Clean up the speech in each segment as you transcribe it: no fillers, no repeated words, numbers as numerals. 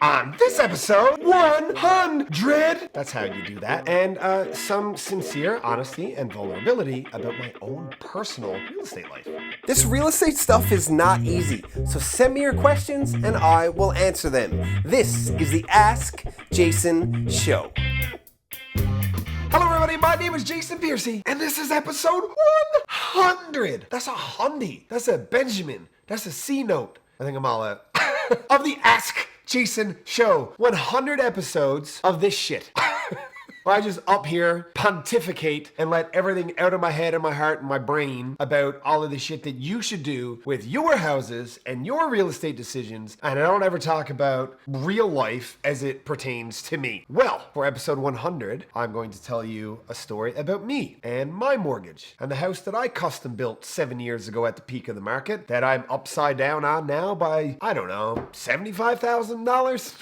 On this episode, 100! That's how you do that. And some sincere honesty and vulnerability about my own personal real estate life. This real estate stuff is not easy, so send me your questions and I will answer them. This is the Ask Jason Show. Hello everybody, my name is Jason Piercey, and this is episode 100! That's a hundy. That's a Benjamin. That's a C note. I think I'm all out. Of the Ask Jason Show. 100 episodes of this shit. Where I just up here pontificate and let everything out of my head and my heart and my brain about all of the shit that you should do with your houses and your real estate decisions. And I don't ever talk about real life as it pertains to me. Well, for episode 100, I'm going to tell you a story about me and my mortgage and the house that I custom built 7 years ago at the peak of the market that I'm upside down on now by, I don't know, $75,000?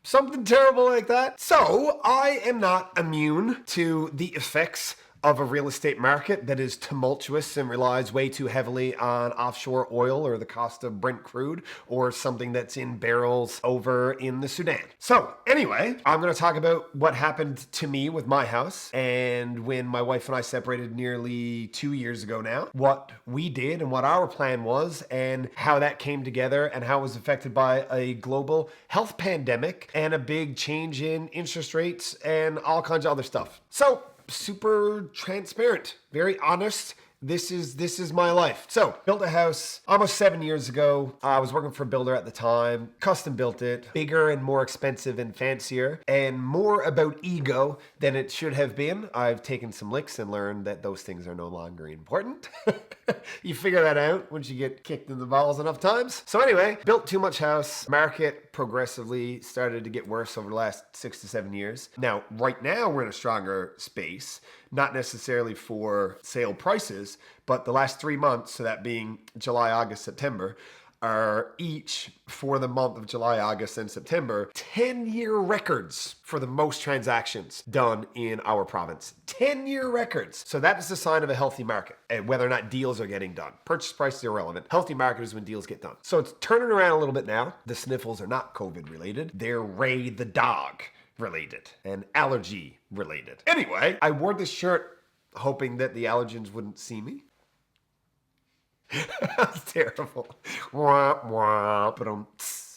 Something terrible like that. So, I am not immune to the effects of a real estate market that is tumultuous and relies way too heavily on offshore oil or the cost of Brent crude or something that's in barrels over in the Sudan. So, anyway, I'm going to talk about what happened to me with my house and when my wife and I separated nearly 2 years ago now, what we did and what our plan was and how that came together and how it was affected by a global health pandemic and a big change in interest rates and all kinds of other stuff. So, super transparent, very honest. This is my life. So, built a house almost 7 years ago. I was working for a builder at the time, custom built it, bigger and more expensive and fancier, and more about ego than it should have been. I've taken some licks and learned that those things are no longer important. You figure that out once you get kicked in the balls enough times. So anyway, built too much house. Market progressively started to get worse over the last 6 to 7 years. Now, right now we're in a stronger space, not necessarily for sale prices, but the last 3 months, so that being July, August, September, are each for the month of July, August, and September, 10-year records for the most transactions done in our province. 10-year records. So that is a sign of a healthy market and whether or not deals are getting done. Purchase price is irrelevant. Healthy market is when deals get done. So it's turning around a little bit now. The sniffles are not COVID related. They're Ray the dog related and allergy related. Anyway, I wore this shirt hoping that the allergens wouldn't see me. That's terrible. Wah, wah, ba-dum.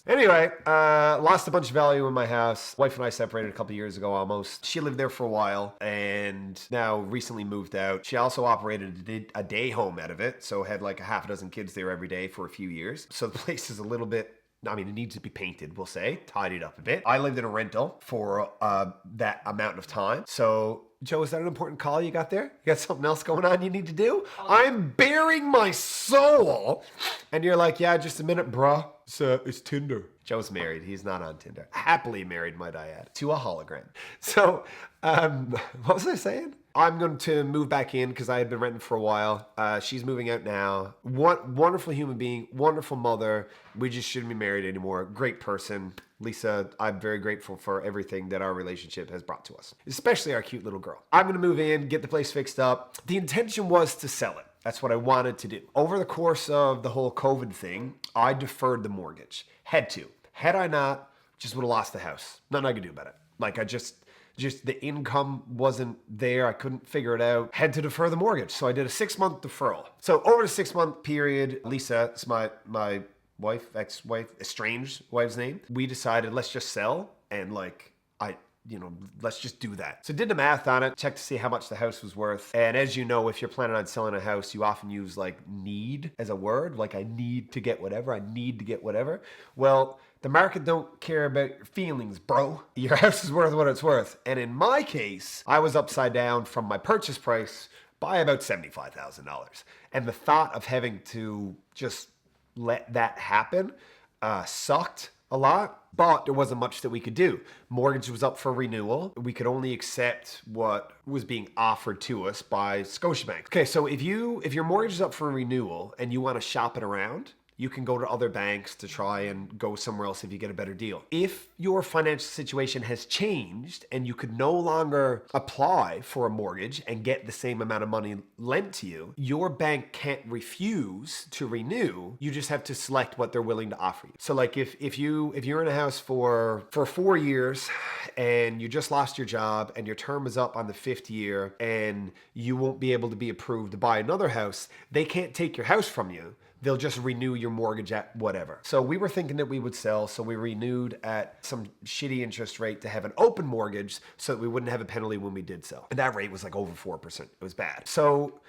Anyway, lost a bunch of value in my house. Wife and I separated a couple years ago almost. She lived there for a while and now recently moved out. She also operated a day home out of it, so had like a half a dozen kids there every day for a few years. So the place is a little bit, I mean, it needs to be painted, we'll say, tidied up a bit. I lived in a rental for that amount of time. So, Joe, is that an important call you got there? You got something else going on you need to do? I'm bearing my soul. And you're like, yeah, just a minute, bruh. It's Tinder. Joe's married. He's not on Tinder. Happily married, might I add, to a hologram. So, what was I saying? I'm going to move back in because I had been renting for a while. She's moving out now. Wonderful human being, wonderful mother. We just shouldn't be married anymore. Great person. Lisa, I'm very grateful for everything that our relationship has brought to us, especially our cute little girl. I'm going to move in, get the place fixed up. The intention was to sell it. That's what I wanted to do. Over the course of the whole COVID thing, I deferred the mortgage. Had to. Had I not, just would have lost the house. Nothing I could do about it. Like I just the income wasn't there. I couldn't figure it out. Had to defer the mortgage. So I did a 6-month deferral. So over the 6-month period, Lisa, it's my wife, ex-wife, estranged wife's name, we decided let's just sell and let's just do that. So did the math on it, checked to see how much the house was worth. And as you know, if you're planning on selling a house, you often use like need as a word, like I need to get whatever, I need to get whatever. Well, the market don't care about your feelings, bro. Your house is worth what it's worth. And in my case, I was upside down from my purchase price by about $75,000. And the thought of having to just let that happen sucked a lot, but there wasn't much that we could do. Mortgage was up for renewal. We could only accept what was being offered to us by Scotiabank. Okay, so if your mortgage is up for renewal and you want to shop it around, you can go to other banks to try and go somewhere else if you get a better deal. If your financial situation has changed and you could no longer apply for a mortgage and get the same amount of money lent to you, your bank can't refuse to renew. You just have to select what they're willing to offer you. So like if you're in a house for 4 years and you just lost your job and your term is up on the 5th year and you won't be able to be approved to buy another house, they can't take your house from you. They'll just renew your mortgage at whatever. So we were thinking that we would sell, so we renewed at some shitty interest rate to have an open mortgage so that we wouldn't have a penalty when we did sell. And that rate was like over 4%. It was bad. So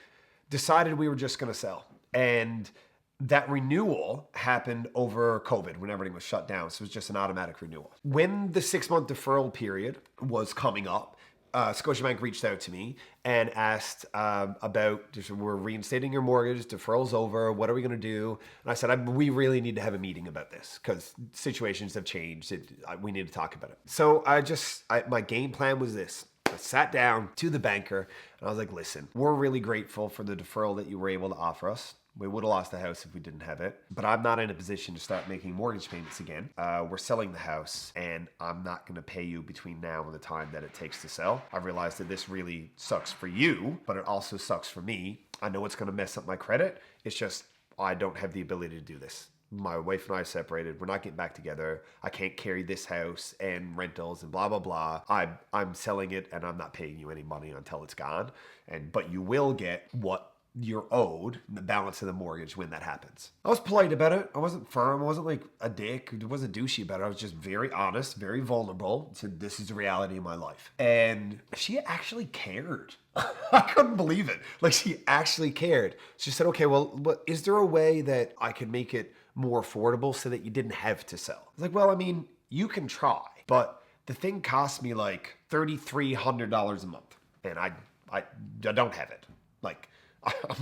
decided we were just gonna sell. And that renewal happened over COVID when everything was shut down. So it was just an automatic renewal. When the 6-month deferral period was coming up, Scotiabank reached out to me and asked about, we're reinstating your mortgage, deferral's over, what are we going to do? And I said, we really need to have a meeting about this because situations have changed. We need to talk about it. So my game plan was this. I sat down to the banker and I was like, listen, we're really grateful for the deferral that you were able to offer us. We would have lost the house if we didn't have it, but I'm not in a position to start making mortgage payments again. We're selling the house and I'm not going to pay you between now and the time that it takes to sell. I realized that this really sucks for you, but it also sucks for me. I know it's going to mess up my credit. It's just, I don't have the ability to do this. My wife and I are separated. We're not getting back together. I can't carry this house and rentals and blah, blah, blah. I'm selling it and I'm not paying you any money until it's gone. But you will get what you're owed, the balance of the mortgage when that happens. I was polite about it. I wasn't firm. I wasn't like a dick. I wasn't douchey about it. I was just very honest, very vulnerable. Said, this is the reality of my life. And she actually cared. I couldn't believe it. Like, she actually cared. She said, okay, well, is there a way that I could make it more affordable so that you didn't have to sell? I was like, well, I mean, you can try, but the thing cost me like $3,300 a month. And I don't have it. Like,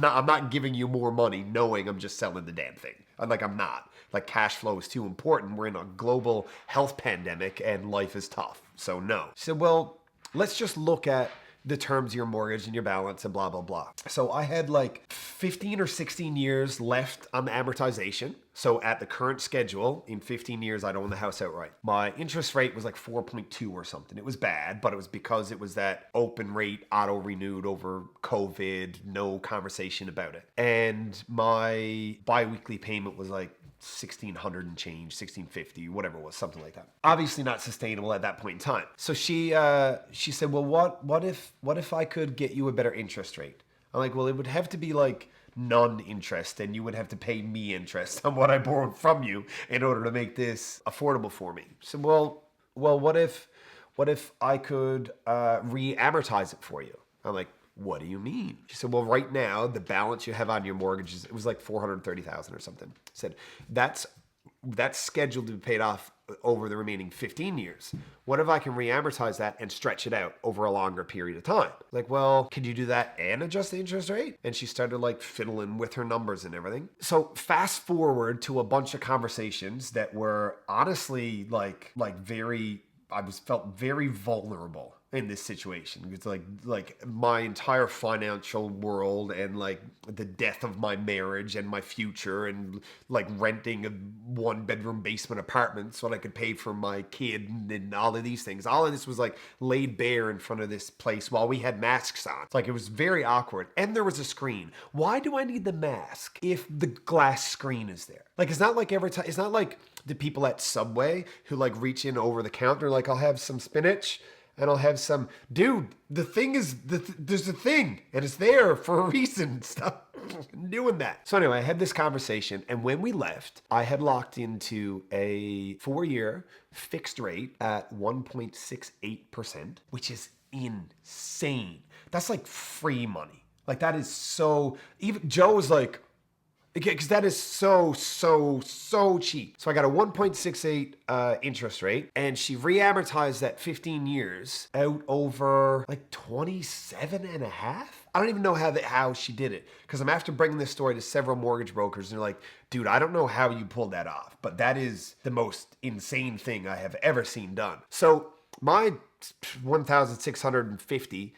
I'm not giving you more money knowing I'm just selling the damn thing. I'm not. Like, cash flow is too important. We're in a global health pandemic and life is tough. So no. She said, well, let's just look at the terms of your mortgage and your balance and blah, blah, blah. So I had like 15 or 16 years left on the amortization. So at the current schedule, in 15 years, I'd own the house outright. My interest rate was like 4.2 or something. It was bad, but it was because it was that open rate, auto renewed over COVID, no conversation about it. And my biweekly payment was like 1,600 and change, 1,650, whatever it was, something like that. Obviously not sustainable at that point in time. So she said, well, what if I could get you a better interest rate? I'm like, well, it would have to be like non-interest and you would have to pay me interest on what I borrowed from you in order to make this affordable for me. So, well, what if I could re-amortize it for you? I'm like, what do you mean? She said, well, right now, the balance you have on your mortgage it was like $430,000 or something. I said, that's scheduled to be paid off over the remaining 15 years. What if I can re-amortize that and stretch it out over a longer period of time? Like, well, can you do that and adjust the interest rate? And she started like fiddling with her numbers and everything. So fast forward to a bunch of conversations that were honestly I felt very vulnerable in this situation. It's like my entire financial world and like the death of my marriage and my future and like renting a 1-bedroom basement apartment so that I could pay for my kid and all of these things. All of this was like laid bare in front of this place while we had masks on. It's like it was very awkward. And there was a screen. Why do I need the mask if the glass screen is there? Like, it's not like every time, it's not like the people at Subway who like reach in over the counter, like, I'll have some spinach and I'll have some, dude, the thing is, there's a thing and it's there for a reason. Stop doing that. So anyway, I had this conversation and when we left, I had locked into a 4-year fixed rate at 1.68%, which is insane. That's like free money. Like, that is so, even Joe was like, because that is so cheap. So I got a 1.68 interest rate and she re-amortized that 15 years out over like 27 and a half. I don't even know how she did it because I'm after bringing this story to several mortgage brokers and they're like, dude, I don't know how you pulled that off, but that is the most insane thing I have ever seen done. So my 1,650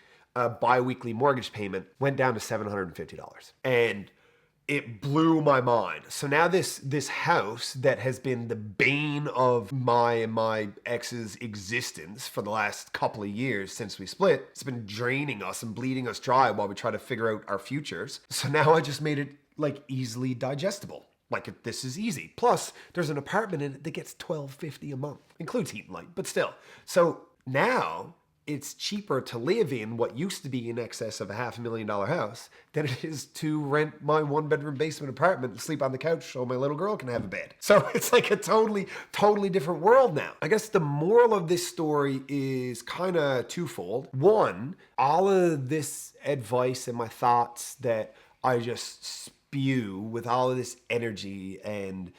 bi-weekly mortgage payment went down to $750. And it blew my mind. So now this house that has been the bane of my and my ex's existence for the last couple of years since we split, it's been draining us and bleeding us dry while we try to figure out our futures. So now I just made it like easily digestible. Like this is easy. Plus, there's an apartment in it that gets $12.50 a month, includes heat and light, but still. So now it's cheaper to live in what used to be in excess of a $500,000 house than it is to rent my 1-bedroom basement apartment and sleep on the couch so my little girl can have a bed. So it's like a totally different world now. I guess the moral of this story is kind of twofold. One, all of this advice and my thoughts that I just spew with all of this energy and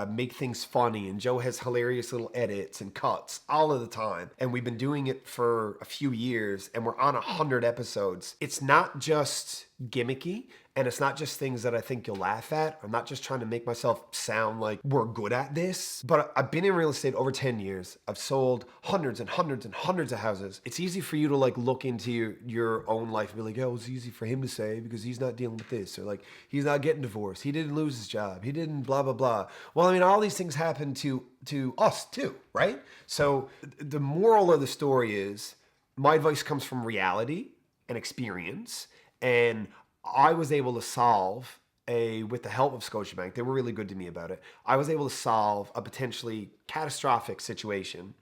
make things funny, and Joe has hilarious little edits and cuts all of the time, and we've been doing it for a few years and we're on 100 episodes. It's not just gimmicky, and it's not just things that I think you'll laugh at. I'm not just trying to make myself sound like we're good at this, but I've been in real estate over 10 years. I've sold hundreds and hundreds and hundreds of houses. It's easy for you to like look into your own life and be like, oh, it's easy for him to say because he's not dealing with this, or like he's not getting divorced, he didn't lose his job, he didn't blah blah blah. Well, I mean, all these things happen to us too, right? So the moral of the story is my advice comes from reality and experience, and I was able to solve with the help of Scotiabank, they were really good to me about it. I was able to solve a potentially catastrophic situation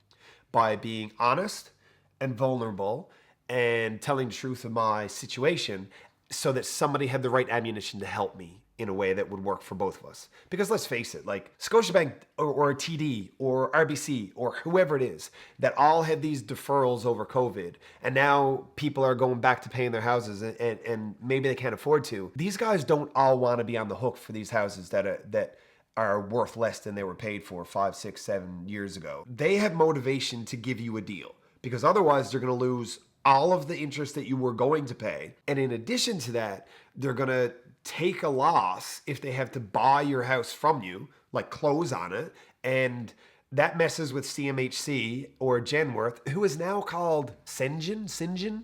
by being honest and vulnerable and telling the truth of my situation so that somebody had the right ammunition to help me in a way that would work for both of us. Because let's face it, like Scotiabank or TD or RBC or whoever it is that all had these deferrals over COVID, and now people are going back to paying their houses and maybe they can't afford to. These guys don't all want to be on the hook for these houses that are worth less than they were paid for 5, 6, 7 years ago. They have motivation to give you a deal because otherwise they're going to lose all of the interest that you were going to pay. And in addition to that, they're going to take a loss if they have to buy your house from you, like close on it. And that messes with CMHC or Genworth, who is now called Sengen.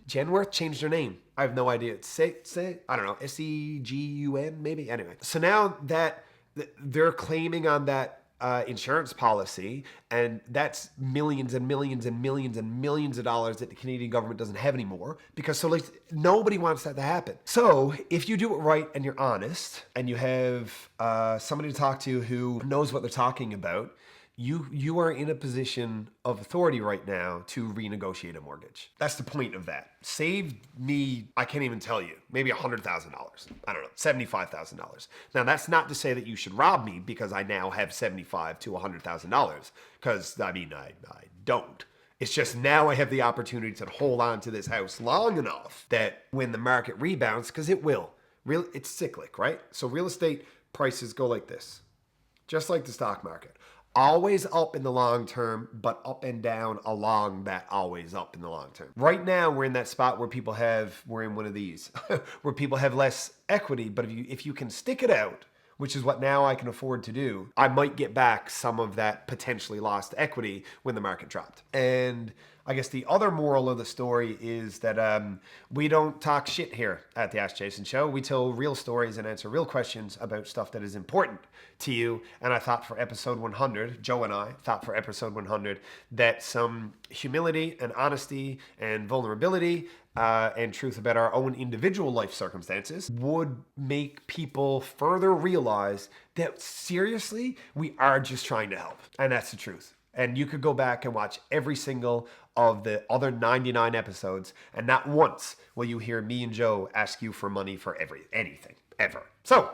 Genworth changed their name. I have no idea. I don't know, SEGUN maybe? Anyway, so now that they're claiming on that insurance policy, and that's millions and millions and millions and millions of dollars that the Canadian government doesn't have anymore, because so like nobody wants that to happen. So if you do it right and you're honest and you have somebody to talk to who knows what they're talking about, you are in a position of authority right now to renegotiate a mortgage. That's the point of that. Saved me, I can't even tell you, maybe $100,000. I don't know, $75,000. Now that's not to say that you should rob me because I now have $75,000 to $100,000, because I mean, I don't. It's just now I have the opportunity to hold on to this house long enough that when the market rebounds, because it will, it's cyclic, right? So real estate prices go like this, just like the stock market. Always up in the long term, but up and down along that always up in the long term. Right now, we're in that spot where we're in one of these, where people have less equity, but if you can stick it out, which is what now I can afford to do, I might get back some of that potentially lost equity when the market dropped. And I guess the other moral of the story is that we don't talk shit here at the Ask Jason Show. We tell real stories and answer real questions about stuff that is important to you. And I thought for episode 100, Joe and I thought for episode 100 that some humility and honesty and vulnerability and truth about our own individual life circumstances would make people further realize that seriously, we are just trying to help. And that's the truth. And you could go back and watch every single of the other 99 episodes, and not once will you hear me and Joe ask you for money for anything, ever. So,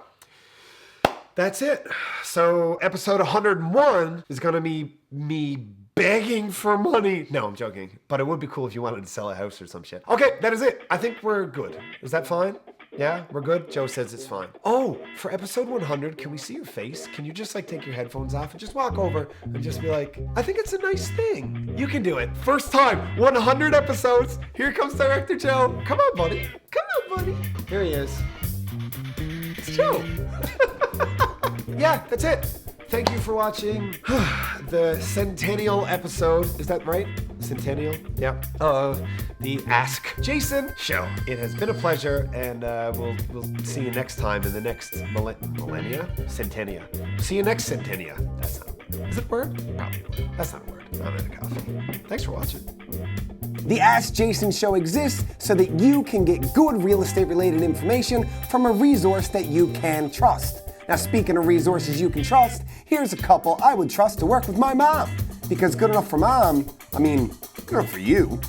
that's it. So, episode 101 is going to be me begging for money. No, I'm joking. But it would be cool if you wanted to sell a house or some shit. Okay, that is it. I think we're good. Is that fine? Yeah, we're good? Joe says it's fine. Oh, for episode 100, can we see your face? Can you just like take your headphones off and just walk over and just be like, I think it's a nice thing. You can do it. First time, 100 episodes. Here comes Director Joe. Come on, buddy. Come on, buddy. Here he is. It's Joe. Yeah, that's it. Thank you for watching the centennial episode. Is that right? Centennial? Yeah. Of the Ask Jason show. It has been a pleasure, and we'll see you next time in the next millennia? Centennia. See you next centennia. That's not a word. Is it a word? Probably a word. That's not a word. I'm in a coffee. Thanks for watching. The Ask Jason Show exists so that you can get good real estate related information from a resource that you can trust. Now, speaking of resources you can trust, here's a couple I would trust to work with my mom. Because good enough for mom, I mean, good enough for you.